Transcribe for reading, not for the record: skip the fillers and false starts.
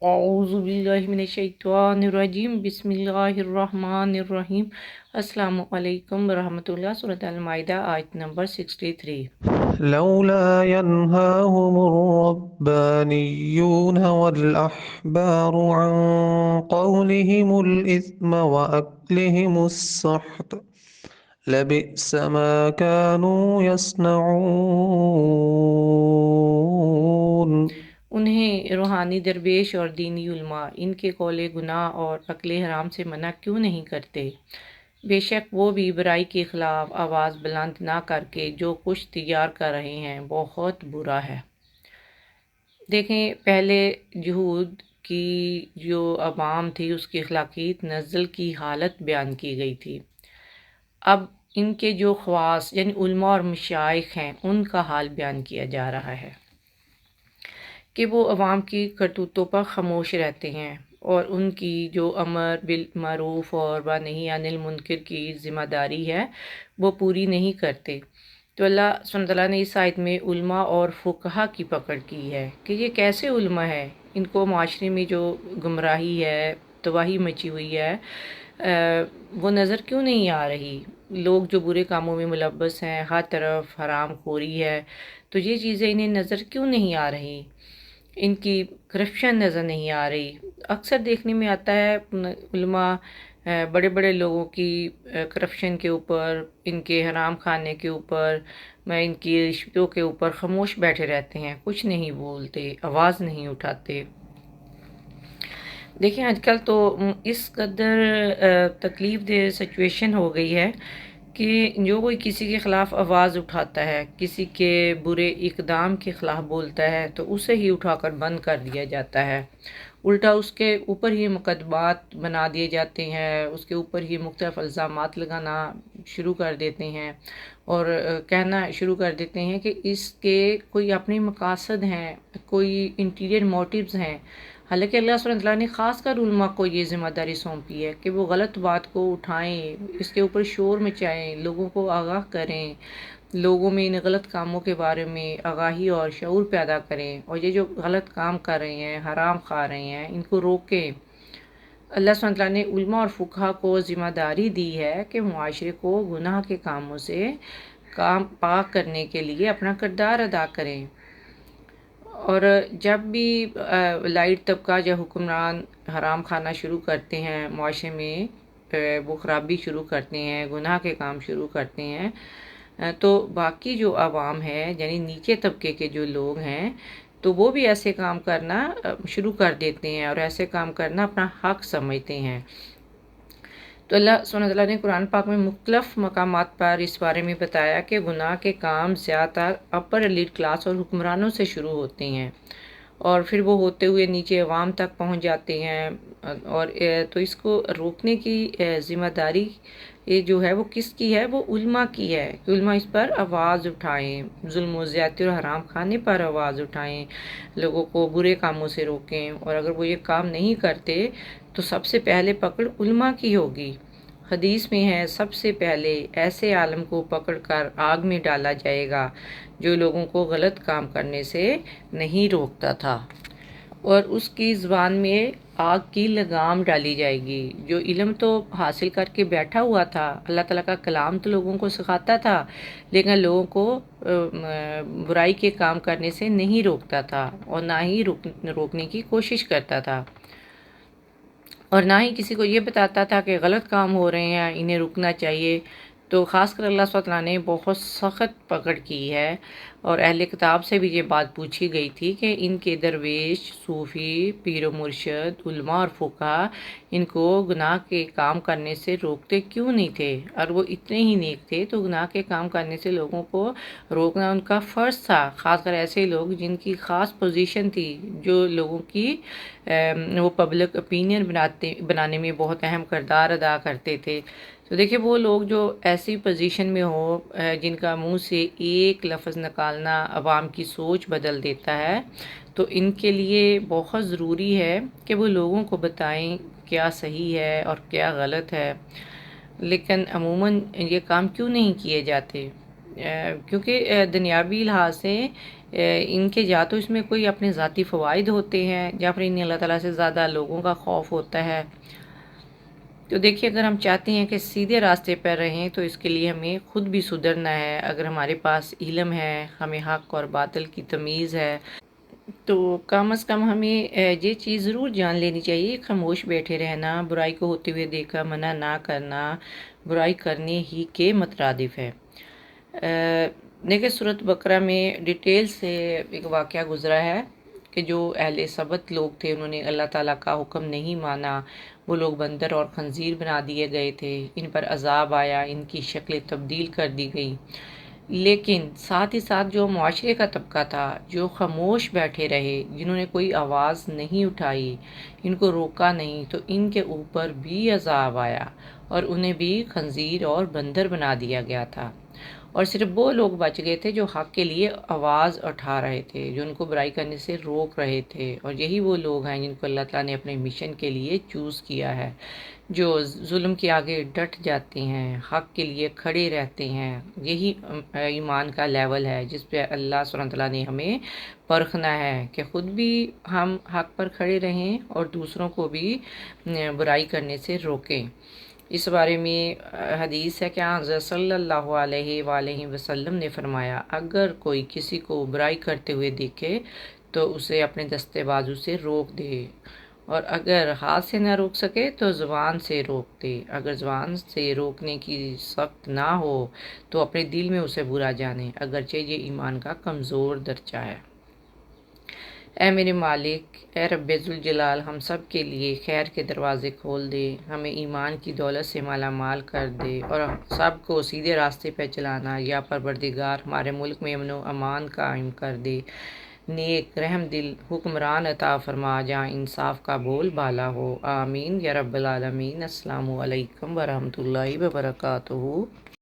اعوذ باللہ من الشیطان الرجیم بسم اللہ الرحمن الرحیم۔ السلام علیکم ورحمۃ اللہ۔ سورۃ المائدہ آیت نمبر 63۔ لولا ينهاهم الربانيون والأحبار عن قولهم الإثم وأكلهم السحت لبئس ما كانوا يصنعون۔ انہیں روحانی درویش اور دینی علماء ان کے قول گناہ اور اکل حرام سے منع کیوں نہیں کرتے؟ بے شک وہ بھی برائی کے خلاف آواز بلند نہ کر کے جو کچھ تیار کر رہے ہیں بہت برا ہے۔ دیکھیں، پہلے جہود کی جو عوام تھی اس کی اخلاقی تنزل کی حالت بیان کی گئی تھی۔ اب ان کے جو خواص یعنی علماء اور مشائخ ہیں ان کا حال بیان کیا جا رہا ہے کہ وہ عوام کی کرتوتوں پر خاموش رہتے ہیں اور ان کی جو امر بالمعروف اور نہی عن المنکر کی ذمہ داری ہے وہ پوری نہیں کرتے۔ تو اللہ سبحانہ تعالیٰ نے اس آیت میں علماء اور فقہا کی پکڑ کی ہے کہ یہ کیسے علماء ہے، ان کو معاشرے میں جو گمراہی ہے، تباہی مچی ہوئی ہے، وہ نظر کیوں نہیں آ رہی؟ لوگ جو برے کاموں میں ملوث ہیں، ہر طرف حرام خوری ہے، تو یہ چیزیں انہیں نظر کیوں نہیں آ رہی؟ ان کی کرپشن نظر نہیں آ رہی۔ اکثر دیکھنے میں آتا ہے علماء بڑے بڑے لوگوں کی کرپشن کے اوپر، ان کے حرام کھانے کے اوپر، ان کی رشوتوں کے اوپر خاموش بیٹھے رہتے ہیں، کچھ نہیں بولتے، آواز نہیں اٹھاتے۔ دیکھیں آج کل تو اس قدر تکلیف دہ سچویشن ہو گئی ہے کہ جو کوئی کسی کے خلاف آواز اٹھاتا ہے، کسی کے برے اقدام کے خلاف بولتا ہے تو اسے ہی اٹھا کر بند کر دیا جاتا ہے، الٹا اس کے اوپر ہی مقدمات بنا دیے جاتے ہیں، اس کے اوپر ہی مختلف الزامات لگانا شروع کر دیتے ہیں اور کہنا شروع کر دیتے ہیں کہ اس کے کوئی اپنے مقاصد ہیں، کوئی انٹیریئر موٹیوز ہیں۔ حالانکہ اللہ سبحانہ وتعالیٰ نے خاص کر علماء کو یہ ذمہ داری سونپی ہے کہ وہ غلط بات کو اٹھائیں، اس کے اوپر شور مچائیں، لوگوں کو آگاہ کریں، لوگوں میں ان غلط کاموں کے بارے میں آگاہی اور شعور پیدا کریں، اور یہ جو غلط کام کر رہے ہیں، حرام کھا رہے ہیں، ان کو روکیں۔ اللہ سبحانہ وتعالیٰ نے علماء اور فقہا کو ذمہ داری دی ہے کہ معاشرے کو گناہ کے کاموں سے کام پاک کرنے کے لیے اپنا کردار ادا کریں۔ اور جب بھی لائٹ طبقہ یا حکمران حرام کھانا شروع کرتے ہیں، معاشرے میں وہ خرابی شروع کرتے ہیں، گناہ کے کام شروع کرتے ہیں، تو باقی جو عوام ہے یعنی نیچے طبقے کے جو لوگ ہیں تو وہ بھی ایسے کام کرنا شروع کر دیتے ہیں اور ایسے کام کرنا اپنا حق سمجھتے ہیں۔ تو اللہ سبحانہ وتعالیٰ نے قرآن پاک میں مختلف مقامات پر اس بارے میں بتایا کہ گناہ کے کام زیادہ تر اپر ایلیٹ کلاس اور حکمرانوں سے شروع ہوتے ہیں اور پھر وہ ہوتے ہوئے نیچے عوام تک پہنچ جاتے ہیں، اور تو اس کو روکنے کی ذمہ داری یہ جو ہے وہ کس کی ہے؟ وہ علماء کی ہے کہ علماء اس پر آواز اٹھائیں، ظلم و زیادتی اور حرام کھانے پر آواز اٹھائیں، لوگوں کو برے کاموں سے روکیں، اور اگر وہ یہ کام نہیں کرتے تو سب سے پہلے پکڑ علماء کی ہوگی۔ حدیث میں ہے سب سے پہلے ایسے عالم کو پکڑ کر آگ میں ڈالا جائے گا جو لوگوں کو غلط کام کرنے سے نہیں روکتا تھا، اور اس کی زبان میں آگ کی لگام ڈالی جائے گی۔ جو علم تو حاصل کر کے بیٹھا ہوا تھا، اللہ تعالیٰ کا کلام تو لوگوں کو سکھاتا تھا، لیکن لوگوں کو برائی کے کام کرنے سے نہیں روکتا تھا اور نہ ہی روکنے کی کوشش کرتا تھا، اور نہ ہی کسی کو یہ بتاتا تھا کہ غلط کام ہو رہے ہیں، انہیں رکنا چاہیے۔ تو خاص کر اللہ صلی اللہ علیہ وسلم نے بہت سخت پکڑ کی ہے، اور اہل کتاب سے بھی یہ بات پوچھی گئی تھی کہ ان کے درویش، صوفی، پیر و مرشد، علماء اور فقہا ان کو گناہ کے کام کرنے سے روکتے کیوں نہیں تھے؟ اور وہ اتنے ہی نیک تھے تو گناہ کے کام کرنے سے لوگوں کو روکنا ان کا فرض تھا، خاص کر ایسے لوگ جن کی خاص پوزیشن تھی، جو لوگوں کی وہ پبلک اوپینین بنانے میں بہت اہم کردار ادا کرتے تھے۔ تو دیکھیں وہ لوگ جو ایسی پوزیشن میں ہو جن کا منہ سے ایک لفظ نکالنا عوام کی سوچ بدل دیتا ہے، تو ان کے لیے بہت ضروری ہے کہ وہ لوگوں کو بتائیں کیا صحیح ہے اور کیا غلط ہے۔ لیکن عموماً یہ کام کیوں نہیں کیے جاتے؟ کیونکہ دنیاوی لحاظ سے ان کے یا تو اس میں کوئی اپنے ذاتی فوائد ہوتے ہیں یا پھر انہیں اللہ تعالیٰ سے زیادہ لوگوں کا خوف ہوتا ہے۔ تو دیکھیے، اگر ہم چاہتے ہیں کہ سیدھے راستے پر رہیں تو اس کے لیے ہمیں خود بھی سدھرنا ہے۔ اگر ہمارے پاس علم ہے، ہمیں حق اور باطل کی تمیز ہے، تو کم از کم ہمیں یہ چیز ضرور جان لینی چاہیے، خاموش بیٹھے رہنا، برائی کو ہوتے ہوئے دیکھا منع نہ کرنا، برائی کرنے ہی کے مترادف ہے۔ دیکھیں، سورۃ بقرہ میں ڈیٹیل سے ایک واقعہ گزرا ہے کہ جو اہل سبت لوگ تھے، انہوں نے اللہ تعالیٰ کا حکم نہیں مانا، وہ لوگ بندر اور خنزیر بنا دیے گئے تھے، ان پر عذاب آیا، ان کی شکلیں تبدیل کر دی گئیں۔ لیکن ساتھ ہی ساتھ جو معاشرے کا طبقہ تھا، جو خاموش بیٹھے رہے، جنہوں نے کوئی آواز نہیں اٹھائی، ان کو روکا نہیں، تو ان کے اوپر بھی عذاب آیا اور انہیں بھی خنزیر اور بندر بنا دیا گیا تھا۔ اور صرف وہ لوگ بچ گئے تھے جو حق کے لیے آواز اٹھا رہے تھے، جو ان کو برائی کرنے سے روک رہے تھے، اور یہی وہ لوگ ہیں جن کو اللہ تعالیٰ نے اپنے مشن کے لیے چوز کیا ہے، جو ظلم کے آگے ڈٹ جاتے ہیں، حق کے لیے کھڑے رہتے ہیں۔ یہی ایمان کا لیول ہے جس پہ اللہ سبحانہ وتعالیٰ نے ہمیں پرکھنا ہے کہ خود بھی ہم حق پر کھڑے رہیں اور دوسروں کو بھی برائی کرنے سے روکیں۔ اس بارے میں حدیث ہے کہ حضرت صلی اللہ علیہ وآلہ وسلم نے فرمایا، اگر کوئی کسی کو برائی کرتے ہوئے دیکھے تو اسے اپنے دستے بازو سے روک دے، اور اگر ہاتھ سے نہ روک سکے تو زبان سے روک دے۔ اگر زبان سے روکنے کی سخت نہ ہو تو اپنے دل میں اسے برا جانے، اگرچہ یہ ایمان کا کمزور درجہ ہے۔ اے میرے مالک، اے رب ذوالجلال، ہم سب کے لیے خیر کے دروازے کھول دے، ہمیں ایمان کی دولت سے مالا مال کر دے اور سب کو سیدھے راستے پہ چلانا۔ یا پروردگار، ہمارے ملک میں امن و امان قائم کر دے، نیک رحم دل حکمران عطا فرما جہاں انصاف کا بول بالا ہو۔ آمین یا رب العالمین۔ السلام علیکم ورحمۃ اللہ وبرکاتہ۔